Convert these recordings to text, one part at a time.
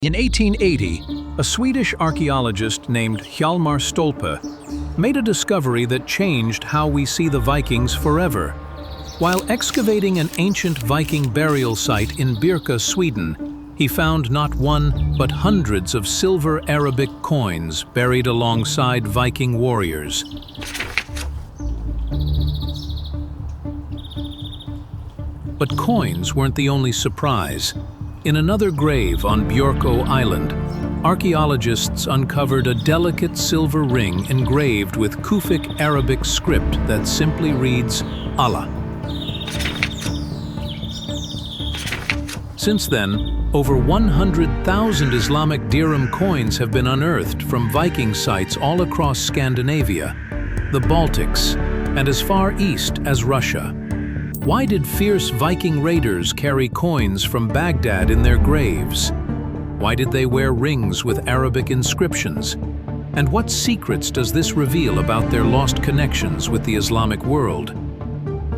In 1880, a Swedish archaeologist named Hjalmar Stolpe made a discovery that changed how we see the Vikings forever. While excavating an ancient Viking burial site in Birka, Sweden, he found not one but hundreds of silver Arabic coins buried alongside Viking warriors. But coins weren't the only surprise. In another grave on Björkö Island, archaeologists uncovered a delicate silver ring engraved with Kufic Arabic script that simply reads Allah. Since then, over 100,000 Islamic dirham coins have been unearthed from Viking sites all across Scandinavia, the Baltics, and as far east as Russia. Why did fierce Viking raiders carry coins from Baghdad in their graves? Why did they wear rings with Arabic inscriptions? And what secrets does this reveal about their lost connections with the Islamic world?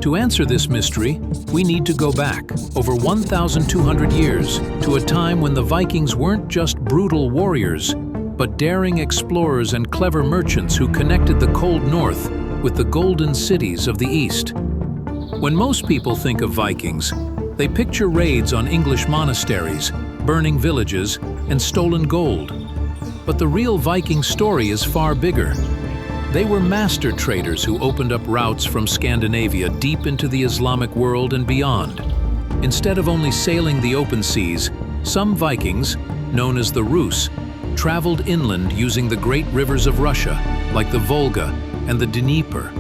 To answer this mystery, we need to go back over 1,200 years to a time when the Vikings weren't just brutal warriors, but daring explorers and clever merchants who connected the cold north with the golden cities of the east. When most people think of Vikings, they picture raids on English monasteries, burning villages, and stolen gold. But the real Viking story is far bigger. They were master traders who opened up routes from Scandinavia deep into the Islamic world and beyond. Instead of only sailing the open seas, some Vikings, known as the Rus, traveled inland using the great rivers of Russia, like the Volga and the Dnieper.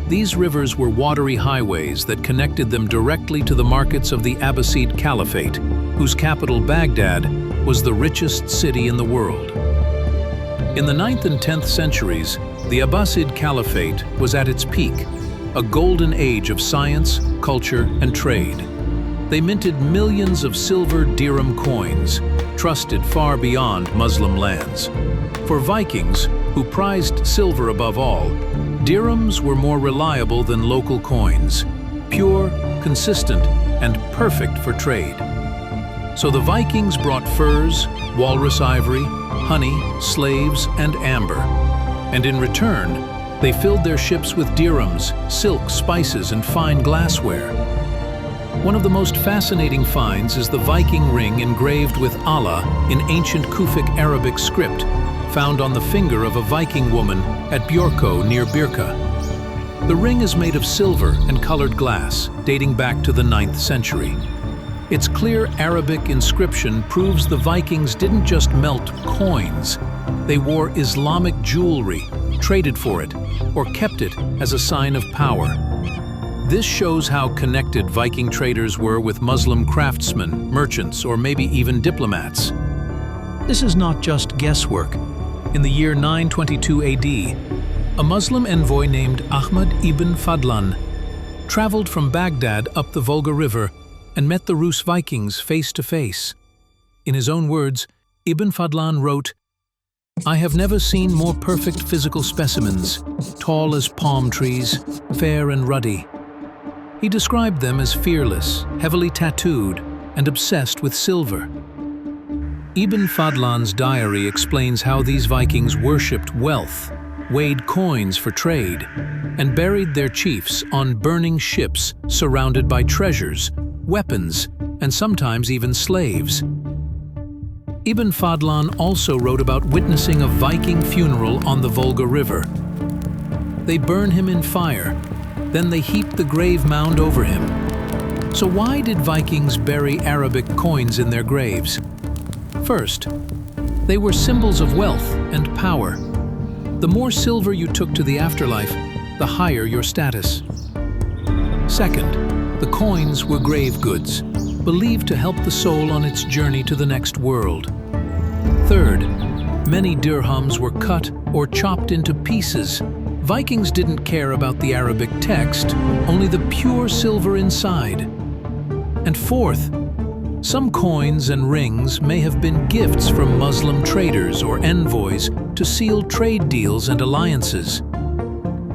These rivers were watery highways that connected them directly to the markets of the Abbasid Caliphate, whose capital Baghdad was the richest city in the world. In the 9th and 10th centuries, the Abbasid Caliphate was at its peak, a golden age of science, culture, and trade. They minted millions of silver dirham coins, trusted far beyond Muslim lands. For Vikings, who prized silver above all, dirhams were more reliable than local coins, pure, consistent, and perfect for trade. So the Vikings brought furs, walrus ivory, honey, slaves, and amber. And in return, they filled their ships with dirhams, silk, spices, and fine glassware. One of the most fascinating finds is the Viking ring engraved with Allah in ancient Kufic Arabic script, found on the finger of a Viking woman at Björkö near Birka. The ring is made of silver and colored glass, dating back to the 9th century. Its clear Arabic inscription proves the Vikings didn't just melt coins. They wore Islamic jewelry, traded for it, or kept it as a sign of power. This shows how connected Viking traders were with Muslim craftsmen, merchants, or maybe even diplomats. This is not just guesswork. In the year 922 AD, a Muslim envoy named Ahmad ibn Fadlan traveled from Baghdad up the Volga River and met the Rus Vikings face to face. In his own words, Ibn Fadlan wrote, "I have never seen more perfect physical specimens, tall as palm trees, fair and ruddy." He described them as fearless, heavily tattooed, and obsessed with silver. Ibn Fadlan's diary explains how these Vikings worshipped wealth, weighed coins for trade, and buried their chiefs on burning ships surrounded by treasures, weapons, and sometimes even slaves. Ibn Fadlan also wrote about witnessing a Viking funeral on the Volga River. They burn him in fire, then they heap the grave mound over him. So why did Vikings bury Arabic coins in their graves? First, they were symbols of wealth and power. The more silver you took to the afterlife, the higher your status. Second, the coins were grave goods, believed to help the soul on its journey to the next world. Third, many dirhams were cut or chopped into pieces. Vikings didn't care about the Arabic text, only the pure silver inside. And fourth, some coins and rings may have been gifts from Muslim traders or envoys to seal trade deals and alliances.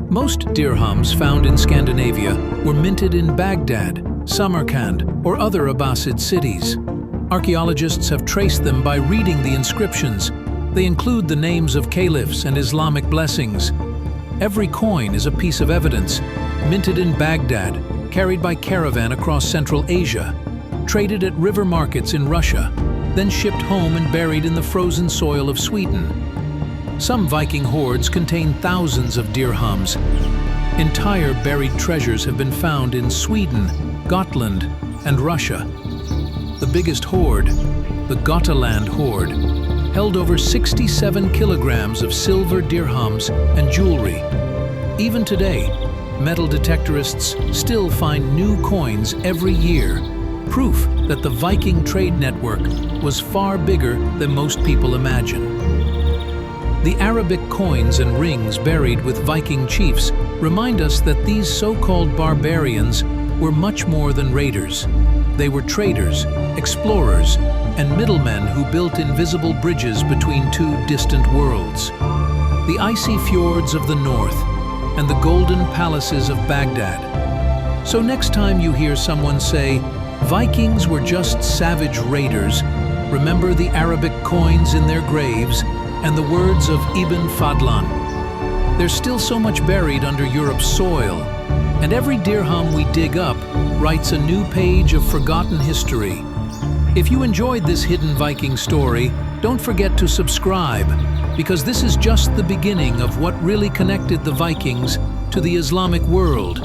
Most dirhams found in Scandinavia were minted in Baghdad, Samarkand, or other Abbasid cities. Archaeologists have traced them by reading the inscriptions. They include the names of caliphs and Islamic blessings. Every coin is a piece of evidence, minted in Baghdad, carried by caravan across Central Asia, traded at river markets in Russia, then shipped home and buried in the frozen soil of Sweden. Some Viking hoards contain thousands of dirhams. Entire buried treasures have been found in Sweden, Gotland, and Russia. The biggest hoard, the Götaland hoard, held over 67 kilograms of silver dirhams and jewelry. Even today, metal detectorists still find new coins every year, proof that the Viking trade network was far bigger than most people imagine. The Arabic coins and rings buried with Viking chiefs remind us that these so-called barbarians were much more than raiders. They were traders, explorers, and middlemen who built invisible bridges between two distant worlds. The icy fjords of the north and the golden palaces of Baghdad. So next time you hear someone say, Vikings were just savage raiders, remember the Arabic coins in their graves and the words of Ibn Fadlan. There's still so much buried under Europe's soil, and every dirham we dig up writes a new page of forgotten history. If you enjoyed this hidden Viking story, don't forget to subscribe, because this is just the beginning of what really connected the Vikings to the Islamic world.